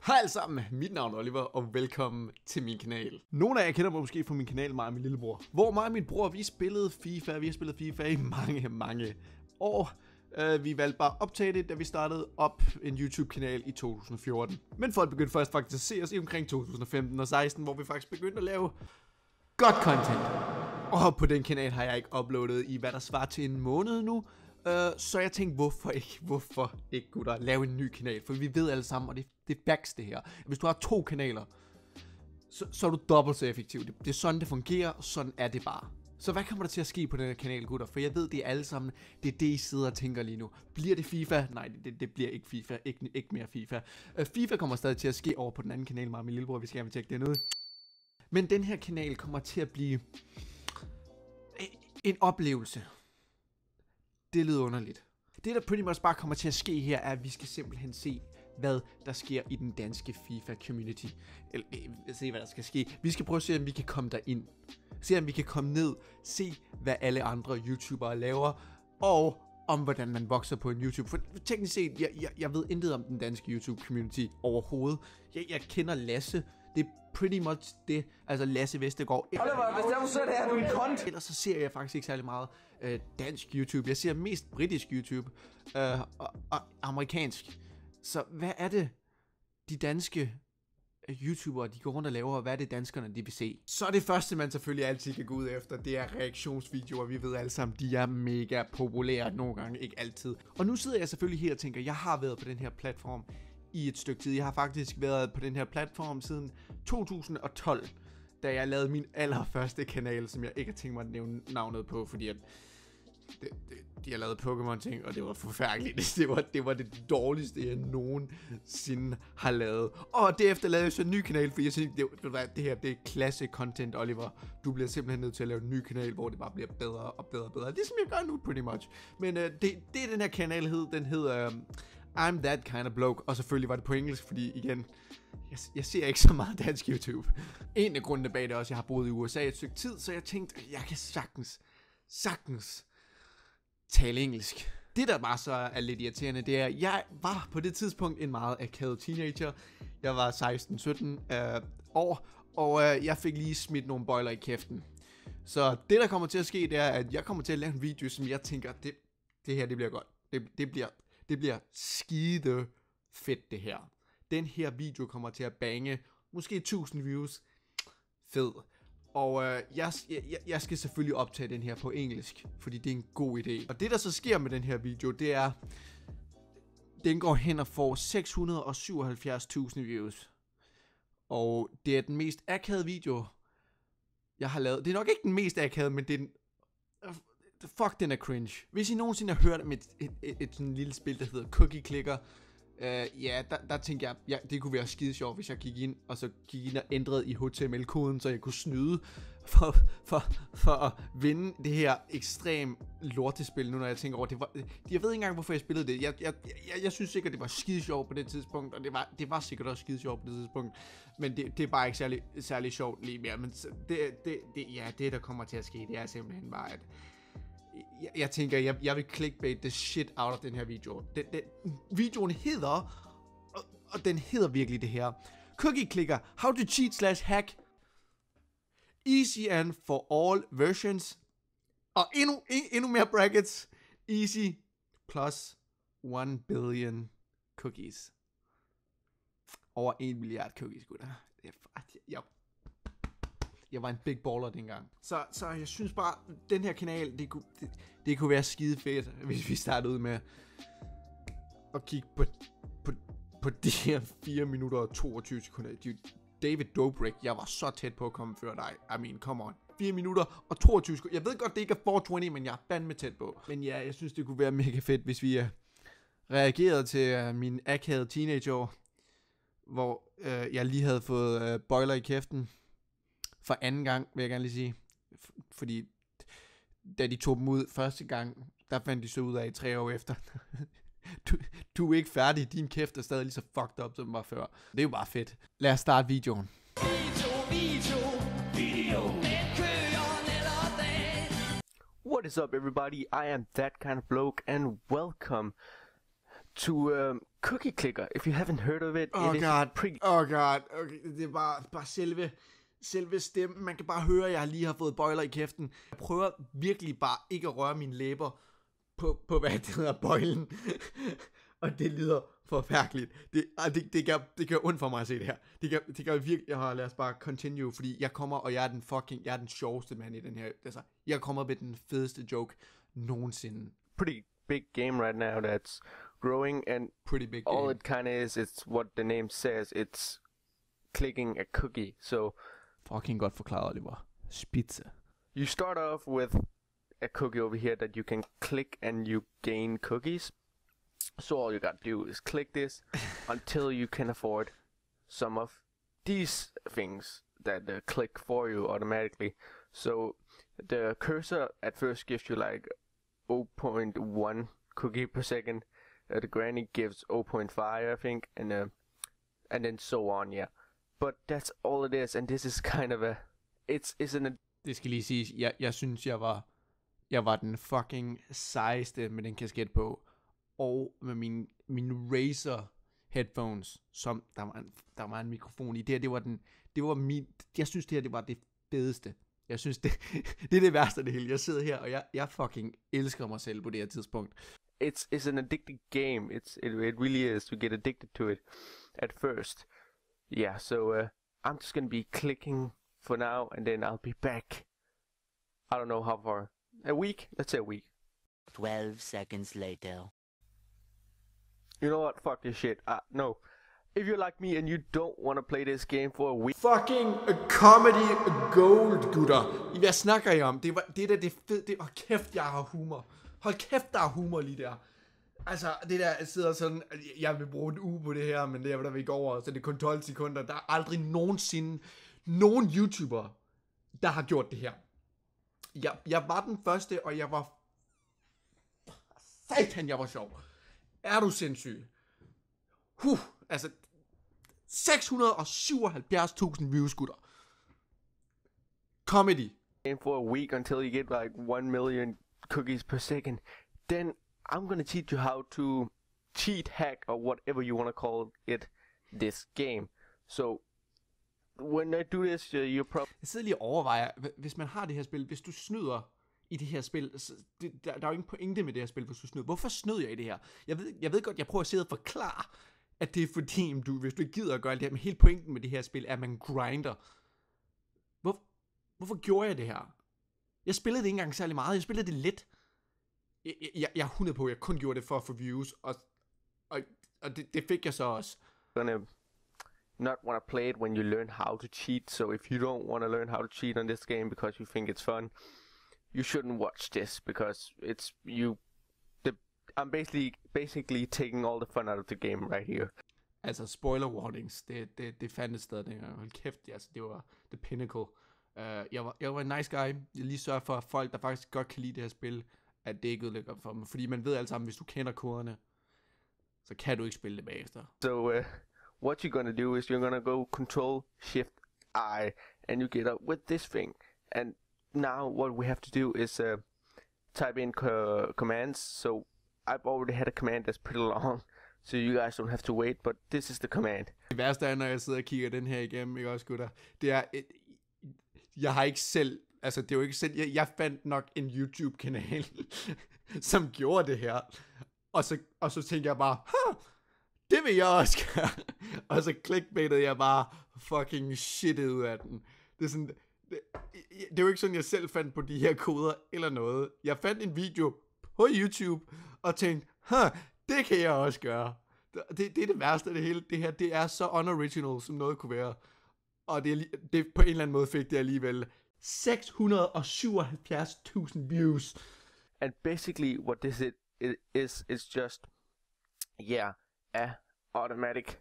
Hej alle sammen, mit navn er Oliver, og velkommen til min kanal. Nogle af jer kender mig måske fra min kanal, mig og min lillebror. Hvor mig og min bror, vi har spillet FIFA i mange år. Vi valgte bare at optage det, da vi startede op en YouTube-kanal i 2014. Men folk begyndte først faktisk at se os i omkring 2015 og 16, hvor vi faktisk begyndte at lave godt content. Og på den kanal har jeg ikke uploadet i, hvad der svarer til en måned nu. Så jeg tænkte, hvorfor ikke gutter, lave en ny kanal? For vi ved alle sammen, og det er facts det her. Hvis du har 2 kanaler, så er du dobbelt så effektiv. Det er sådan, det fungerer, og sådan er det bare. Så hvad kommer der til at ske på den her kanal, gutter? For jeg ved, det er alle sammen, det er det, I sidder og tænker lige nu. Bliver det FIFA? Nej, det bliver ikke FIFA. Ikke mere FIFA. FIFA kommer stadig til at ske over på den anden kanal, mig og min lillebror. Vi skal gerne tjekke den ud. Men den her kanal kommer til at blive en oplevelse. Det lyder underligt. Det der pretty much bare kommer til at ske her, er at vi skal simpelthen se, hvad der sker i den danske FIFA community. Eller se hvad der skal ske. Vi skal prøve at se om vi kan komme derind. Se om vi kan komme ned. Se hvad alle andre YouTubere laver. Og om hvordan man vokser på en YouTube. For teknisk set, jeg ved intet om den danske YouTube community overhovedet. Jeg kender Lasse. Det er pretty much det. Altså Lasse Vestergaard. Oliver, hvis det er så det er du en kont. Ellers så ser jeg faktisk ikke særlig meget dansk YouTube. Jeg ser mest britisk YouTube og amerikansk. Så hvad er det, de danske YouTubere, de går rundt og laver, og hvad er det danskerne, de vil se? Så det første, man selvfølgelig altid kan gå ud efter, det er reaktionsvideoer. Vi ved alle sammen, de er mega populære nogle gange, ikke altid. Og nu sidder jeg selvfølgelig her og tænker, jeg har været på den her platform i et stykke tid. Jeg har faktisk været på den her platform siden 2012, da jeg lavede min allerførste kanal, som jeg ikke har tænkt mig at nævne navnet på, fordi at de har lavet Pokémon-ting, og det var forfærdeligt. Det var det dårligste, jeg nogensinde har lavet. Og derefter lavede jeg så en ny kanal, for jeg synes, det her det er classic content, Oliver. Du bliver simpelthen nødt til at lave en ny kanal, hvor det bare bliver bedre og bedre og bedre. Det er som jeg gør nu, pretty much. Men det den her kanal hed, den hedder I'm That Kind of Bloke. Og selvfølgelig var det på engelsk, fordi igen, jeg ser ikke så meget dansk YouTube. En af grundene bag det også, jeg har boet i USA et stykke tid, så jeg tænkte, jeg kan sagtens tale engelsk. Det der bare så er lidt irriterende, det er, jeg var på det tidspunkt en meget akavet teenager. Jeg var 16-17 år, og jeg fik lige smidt nogle bøjler i kæften. Så det der kommer til at ske, det er, at jeg kommer til at lave en video, som jeg tænker, det her, det bliver godt. Det bliver skide fedt, det her. Den her video kommer til at bange måske 1000 views. Fed. Og jeg skal selvfølgelig optage den her på engelsk, fordi det er en god idé. Og det der så sker med den her video, det er, den går hen og får 677.000 views. Og det er den mest akavede video, jeg har lavet. Det er nok ikke den mest akavede, men det er den... Fuck, den er cringe. Hvis I nogensinde har hørt om et sådan lille spil, der hedder Cookie Clicker, ja, der tænker jeg, det kunne være skide sjovt, hvis jeg gik ind og ændrede i HTML-koden, så jeg kunne snyde for at vinde det her ekstrem lortespil, nu når jeg tænker over det. Jeg ved ikke engang, hvorfor jeg spillede det. Jeg synes sikkert, det var skide sjovt på det tidspunkt, og det var sikkert også skide sjovt på det tidspunkt, men det er bare ikke særlig sjovt lige mere. Men det der kommer til at ske, det er simpelthen bare, at jeg tænker, jeg vil clickbait the shit out of den her video. Videoen hedder, og den hedder virkelig det her: Cookie Clicker, how to cheat / hack. Easy and for all versions. Og endnu mere brackets. Easy plus 1 billion cookies. Over 1 milliard cookies, gutter. Jeg var en big baller dengang. Så jeg synes bare, den her kanal, det kunne være skide fedt, hvis vi startede ud med at kigge på de her 4 minutter og 22 sekunder. David Dobrik, jeg var så tæt på at komme før dig. I mean, come on. 4 minutter og 22 sekunder. Jeg ved godt, det ikke er 420, men jeg er fandme tæt på. Men ja, jeg synes, det kunne være mega fedt, hvis vi reagerede til min akavede teenageår, hvor jeg lige havde fået bøjler i kæften. For anden gang, vil jeg gerne lige sige. Fordi da de tog dem ud første gang, der fandt de så ud af 3 år efter. Du er ikke færdig. Din kæft er stadig lige så fucked up, som den var før. Det er jo bare fedt. Lad os starte videoen. What is up, everybody? I am That Kind of Bloke, and welcome to Cookie Clicker. If you haven't heard of it, Oh it god, is pretty. oh god, okay. Det er bare selve stemmen. Man kan bare høre, at jeg lige har fået bøjler i kæften. Jeg prøver virkelig bare ikke at røre mine læber på hvad det hedder, bøjlen. Og det lyder forfærdeligt. Det gør ondt for mig at se det her. Det gør virkelig. Lad os bare continue, fordi jeg kommer, og jeg er den sjoveste mand i den her. Altså, jeg kommer med den fedeste joke nogensinde. Pretty big game right now that's growing, and Pretty big all game. it kind of is, it's what the name says. It's clicking a cookie. So Fucking godt forklaret, Oliver. Spidse. you start off with a cookie over here that you can click and you gain cookies. So all you gotta do is click this until you can afford some of these things that click for you automatically. So the cursor at first gives you like 0.1 cookie per second. The granny gives 0.5, I think, and then so on, yeah. But that's all it is, and this is kind of Det skal lige siges, jeg synes, jeg var den fucking sejeste med den kasket på. Og med mine Razer headphones, som der var en mikrofon i. Jeg synes det her, det var det fedeste. Jeg synes det er det værste af det hele. Jeg sidder her, og jeg fucking elsker mig selv på det her tidspunkt. It's an addictive game. It really is. You get addicted to it at first. Yeah, so I'm just gonna be clicking for now, and then I'll be back. I don't know how far. A week? Let's say a week. 12 seconds later. You know what? Fuck this shit. No. If you're like me and you don't want to play this game for a week. Fucking comedy gold, gutter. Hvad snakker I om? Det der, det fed. Hold kæft, jeg har humor. Hold kæft, der er humor lige der. Altså, det der, jeg sidder sådan, jeg vil bruge en uge på det her, men det er, der vil gå over, så det er kun 12 sekunder. Der er aldrig nogensinde nogen YouTuber, der har gjort det her. Jeg var den første, og jeg var... Satan, jeg var sjov. Er du sindssyg? Altså... 677.000 views, gutter. Comedy. Game for a week until you get like 1 million cookies per second. Then I'm gonna teach you how to cheat, hack, or whatever you want to call it, this game. So when I do this, you're probably... Jeg sidder lige og overvejer, hvis man har det her spil, hvis du snyder i det her spil, så der er jo ingen pointe med det her spil, hvis du snyder. Hvorfor snyder jeg i det her? Jeg ved godt, jeg prøver at sidde og forklare, at det er fordi, hvis du ikke gider at gøre det her, men hele pointen med det her spil er, at man grinder. Hvorfor gjorde jeg det her? Jeg spillede det ikke engang særlig meget, jeg spillede det lidt. Jeg er 100 på, at jeg kun gjorde det for at få views, og det fik jeg så også. Gonna not want to play it when you learn how to cheat. So if you don't want to learn how to cheat on this game because you think it's fun, you shouldn't watch this, because I'm basically taking all the fun out of the game right here. Altså, spoiler warnings, det fandt et sted dengang. Hold kæft, altså, det var the pinnacle. Jeg var en nice guy. Jeg lige sørger for, at folk, der faktisk godt kan lide det her spil, at det ikke ødelægger for dem. Fordi man ved alle sammen, hvis du kender koderne, så kan du ikke spille det bagefter. So what you're gonna do is you're gonna go Control Shift I, and you get up with this thing. And now what we have to do is type in commands. So I've already had a command that's pretty long, so you guys don't have to wait, but this is the command. Det værste er, når jeg sidder og kigger den her igennem, ikke også, gutter? Det er, jeg har ikke selv, altså det er jo ikke selv, jeg fandt nok en YouTube-kanal, som gjorde det her. Og så tænkte jeg bare, det vil jeg også gøre. Og så clickbaitede jeg bare fucking shitet ud af den. Det er sådan, det er jo ikke sådan, jeg selv fandt på de her koder eller noget. Jeg fandt en video på YouTube og tænkte, det kan jeg også gøre. Det er det værste af det hele. Det her, det er så unoriginal, som noget kunne være. Og det på en eller anden måde fik det alligevel 677.000 views. And basically what this is just, a automatic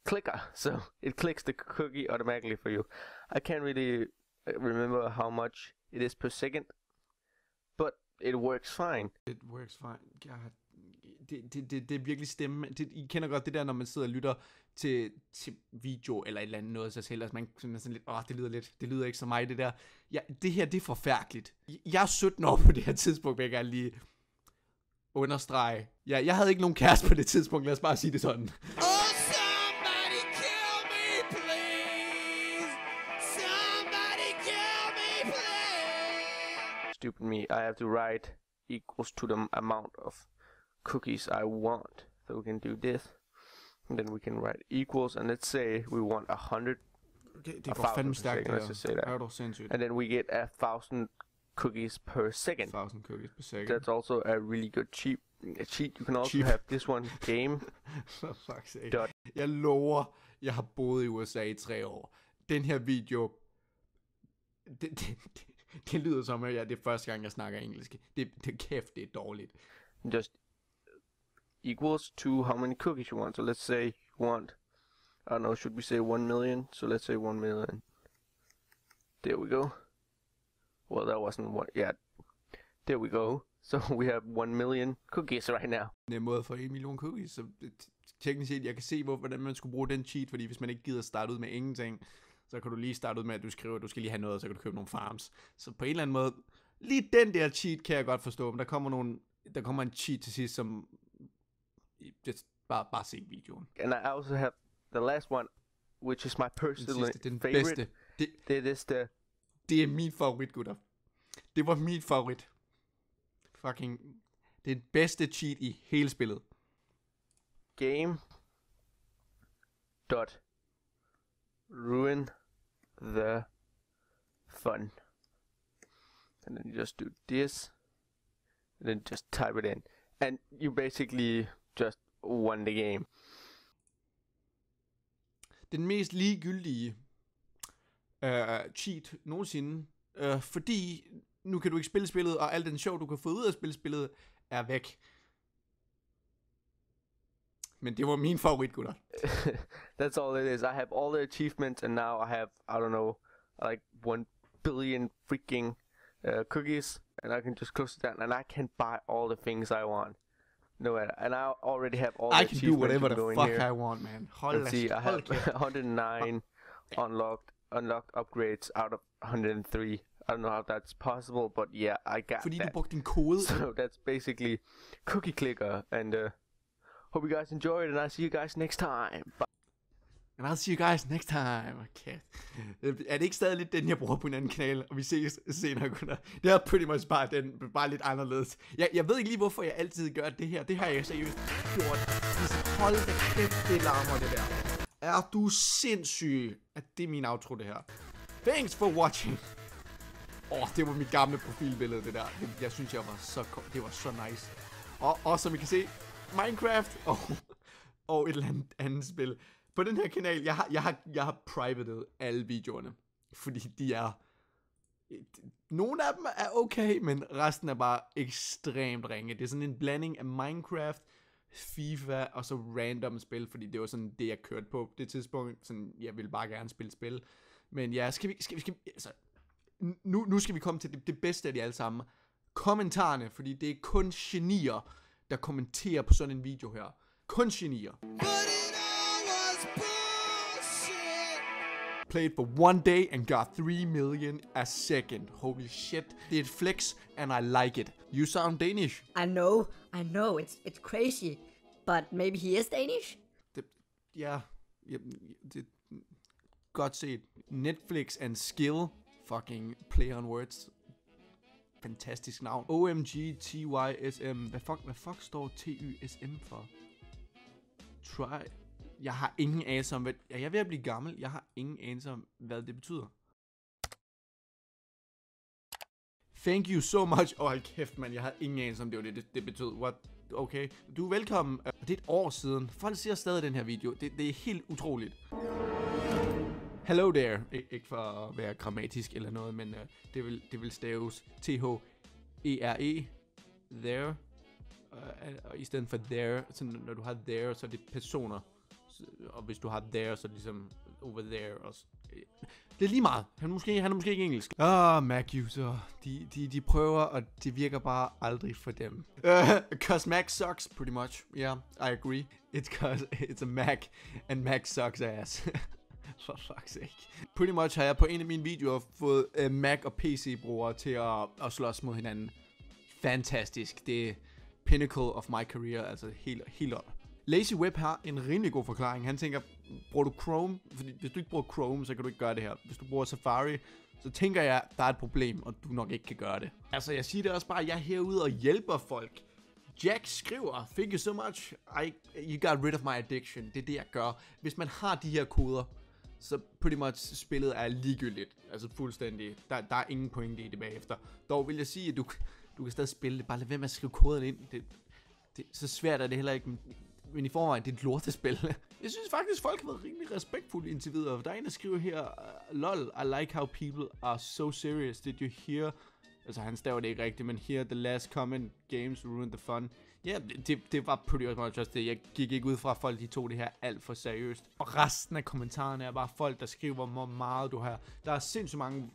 clicker. So it clicks the cookie automatically for you. I can't really remember how much it is per second, but it works fine. It works fine. God. Det er virkelig stemme. I kender godt det der, når man sidder og lytter til video eller et eller andet noget af sig selv, altså man sådan lidt, det lyder ikke som mig, det der. Ja, det her, det er forfærdeligt. Jeg er 17 år på det her tidspunkt, vil jeg gerne lige understrege. Ja, jeg havde ikke nogen kæreste på det tidspunkt, lad os bare sige det sådan. Oh, somebody kill me, please. Somebody kill me, please. Stupid me. I have to write equals to the amount of cookies I want. So we can do this. And then we can write equals, and let's say we want 100. Det går fandme stærkt, let's just say that. Er du sindssygt? And then we get 1,000 cookies per second. 1000 cookies per second. That's also a really good cheat. You can also Cheap. have this one game. For fuck's sake. Dot. Jeg lover, jeg har boet i USA i 3 år. Den her video, det lyder som, at det er første gang, jeg snakker engelsk. Det kæft, det er dårligt. Just equals to how many cookies you want. So let's say you want, I don't know, should we say 1 million? So let's say 1 million. There we go. Well, that wasn't one. Yeah. There we go. So we have 1 million cookies right now. Det er en måde for 1 million cookies, så teknisk set, jeg kan se, hvordan man skulle bruge den cheat, fordi hvis man ikke gider starte ud med ingenting, så kan du lige starte ud med, at du skriver, at du skal lige have noget, og så kan du købe nogle farms. Så på en eller anden måde, lige den der cheat kan jeg godt forstå, men der kommer en cheat til sidst, som bare se videoen. And I also have the last one, which is my personal Den favorite. bedste. Det er min favorit, gutter. Det var min favorit. Fucking, det er den bedste cheat i hele spillet. Game dot ruin the fun. And then you just do this. And then just type it in. And you basically just won the game. Den mest ligegyldige cheat nogensinde. Fordi nu kan du ikke spille spillet, og al den show, du kan få ud af at spille spillet, er væk. Men det var min favorit, gutter. That's all it is. I have all the achievements, and now I have, I don't know, like 1 billion freaking cookies, and I can just close it down, and I can buy all the things I want. No, and I already have all the I can do whatever the fuck here. I want, man. Let's see, I have 109 unlocked upgrades out of 103. I don't know how that's possible, but yeah, I got Fordi that. du brugte din kode. So that's basically Cookie Clicker, and hope you guys enjoyed, and I'll see you guys next time. Bye. And I'll see you guys next time. Okay. Er det ikke stadig lidt den, jeg bruger på en anden kanal, og vi ses senere, gutter? Det er pretty much bare lidt anderledes. Jeg ved ikke lige, hvorfor jeg altid gør det her. Det har jeg seriøst gjort. Hold da kæft, det larmer det der. Er du sindssyg, at det er min outro, det her. Thanks for watching. Det var mit gamle profilbillede, det der. Jeg synes, det var så nice. Og som I kan se, Minecraft og et eller andet spil. På den her kanal, jeg har privated alle videoerne. Fordi de er... Nogle af dem er okay, men resten er bare ekstremt ringe. Det er sådan en blanding af Minecraft, FIFA og så random spil, fordi det var sådan det, jeg kørte på det tidspunkt. Sådan, jeg ville bare gerne spille spil. Men ja, skal vi altså, nu skal vi komme til det bedste af de alle sammen. Kommentarerne, fordi det er kun genier, der kommenterer på sådan en video her. Kun genier. Played for 1 day and got 3 million a second. Holy shit. Det er et flex, and I like it. You sound Danish. I know, it's crazy, but maybe he is Danish? Godt set. Netflix and Skill. Fucking play on words. Fantastisk navn. OMG TYSM. Hvad fuck står TYSM for? Try. Jeg har ingen anelse om, hvad... Jeg er ved at blive gammel. Jeg har ingen anelse om, hvad det betyder. Thank you so much. Hold kæft, man. Jeg har ingen anelse om, det var det betød. What? Okay. Du er velkommen. Det er et år siden. Folk ser stadig den her video. Det er helt utroligt. Hello there. Ikke for at være grammatisk eller noget, men det vil staves T-H-E-R-E. There. Og i stedet for there, så når du har there, så er det personer. Og hvis du har there, så er det ligesom over there også. Det er lige meget. Han er måske ikke engelsk. Mac user. De prøver, og det virker bare aldrig for dem. Cause Mac sucks, pretty much. Yeah, I agree. It's cause it's a Mac, and Mac sucks ass. For fuck's sake. Pretty much har jeg på en af mine videoer fået Mac og PC brugere til at slås mod hinanden. Fantastisk. Det pinnacle of my career, altså helt op. Lazy Web har en rimelig god forklaring. Han tænker, bruger du Chrome? Fordi hvis du ikke bruger Chrome, så kan du ikke gøre det her. Hvis du bruger Safari, så tænker jeg, der er et problem, og du nok ikke kan gøre det. Altså, jeg siger det også bare, jeg er herude og hjælper folk. Jack skriver, thank you so much, you got rid of my addiction. Det er det, jeg gør. Hvis man har de her koder, så pretty much spillet er ligegyldigt. Altså fuldstændig. Der er ingen pointe i det bagefter. Dog vil jeg sige, at du kan stadig spille det. Bare lad være med at skrive koderne ind. Så svært er det heller ikke. Men i forvejen, det er et lortespil. Jeg synes faktisk, folk har været rimelig respektfulde indtil videre. Der er en, der skriver her, lol, I like how people are so serious. Did you hear? Altså, han staver det ikke rigtigt, men here the last comment, games ruined the fun. Ja, det var pretty much just det. Jeg gik ikke ud fra, at folk de tog det her alt for seriøst. Og resten af kommentarerne er bare folk, der skriver, hvor meget du har. Der er sindssygt mange,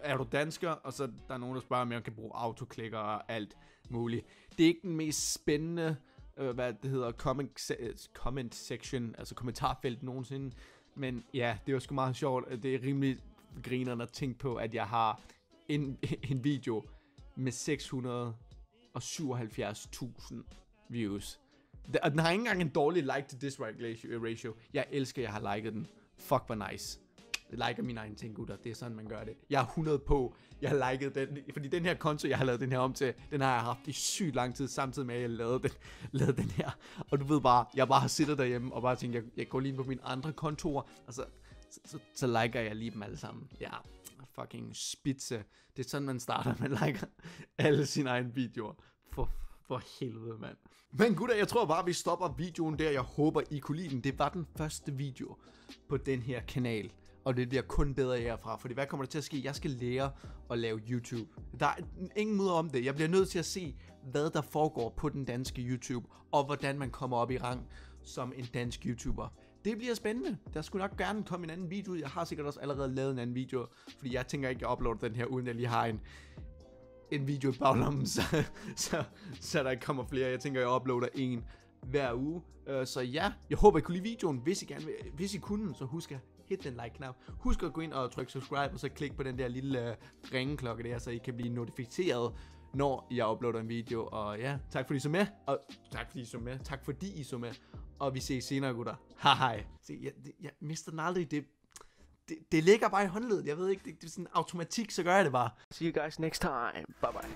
er du dansker? Og så der er nogen, der spørger, om jeg kan bruge autoklikker og alt muligt. Det er ikke den mest spændende, hvad det hedder, comment section, altså kommentarfelt nogensinde. Men ja, det var sgu meget sjovt. Det er rimelig grinerende at tænke på, at jeg har en video med 677.000 views. Og den har ikke engang en dårlig like to dislike ratio. Jeg elsker, at jeg har liket den. Fuck, hvor nice. Jeg liker mine egne ting, gutter. Det er sådan, man gør det. Jeg er 100 på. Jeg har liket den. Fordi den her konto, jeg har lavet den her om til, den har jeg haft i sygt lang tid, samtidig med, at jeg lavede den her. Og du ved bare, jeg bare har siddet derhjemme og bare tænkt, jeg går lige på mine andre kontorer, og så liker jeg lige dem alle sammen. Ja, fucking spidse. Det er sådan, man starter. Man liker alle sine egne videoer. For helvede, mand. Men gutter, jeg tror bare, vi stopper videoen der. Jeg håber, I kunne lide den. Det var den første video på den her kanal. Og det bliver kun bedre herfra. Fordi hvad kommer der til at ske? Jeg skal lære at lave YouTube. Der er ingen måde om det. Jeg bliver nødt til at se, hvad der foregår på den danske YouTube. Og hvordan man kommer op i rang som en dansk YouTuber. Det bliver spændende. Der skulle nok gerne komme en anden video ud. Jeg har sikkert også allerede lavet en anden video. Fordi jeg tænker ikke at uploade den her, uden jeg lige har en video i baglommen. Så der ikke kommer flere. Jeg tænker, jeg uploader en hver uge. Så ja, jeg håber, I kunne lide videoen. Hvis I kunne, så husk at hit den like-knap. Husk at gå ind og trykke subscribe, og så klik på den der lille ringeklokke der, så I kan blive notificeret, når jeg uploader en video. Og ja, tak fordi I så med. Og tak fordi I så med. Og vi ses senere, gutter. Hej. Se, jeg mister den aldrig. Det ligger bare i håndledet. Jeg ved ikke, det er sådan automatik, så gør jeg det bare. See you guys next time. Bye bye.